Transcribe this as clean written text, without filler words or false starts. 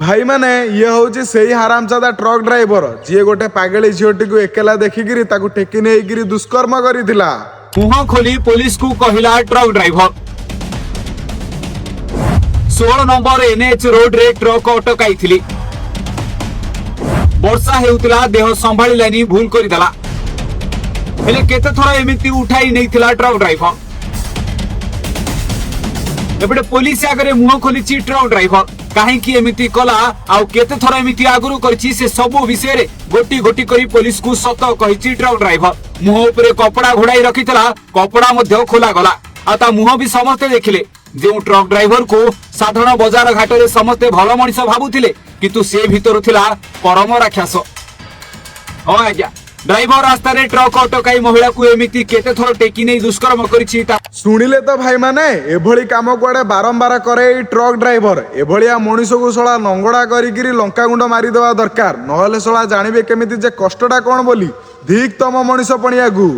भाई माने ये हूँ से हरामजादा ट्रक ड्राइवर जी गोटे पागली झीटी को एकला देखिकी टेकी नहीं दुष्कर्म करथिला। मुह खोली पुलिस को कहला truck driver 16 number NH road रे ट्रक अटकाई वर्षा हेउतिला देह संभाळिलानी भूल करदेला हेले केते थोड़ा एमिति उठाई नैथिला ट्रक ड्राइवर एपटे पुलिस आगे मुह खोली ट्रक ड्राइवर कहीं एमिति कला आउ केते थोड़ा एमिति आगुरु करछि से सब विषय रे गोटी गोटी करी पुलिस को सत कहिछि ट्रक ड्राइवर मुह ऊपर कपड़ा घोड़ाई रखितला कपड़ा मध्य खोला गला आ मुह भी समस्ते देखिले जो ट्रक ड्राइवर को साधारण बजार घाट रे समस्ते भल मनिष भाबुथिले किंतु से भीतर थिला परम राक्षस। ओ आज्ञा ड्राइवर रास्ता रे ट्रक अटकाई महिला को एमिति केते थोर टेकी नै दुष्कर्म करिछि सुनिले तो भाई माने एभली काम कुआडे बारंबार करे ट्रक ड्राइवर एभलिया मनीष को सला नंगड़ा करिकिरी लंका गुंड मारी देवा दरकार नहले सला जानिबे केमिति जे कष्टटा कोन बोली धिक तम मनीष पणिया गु।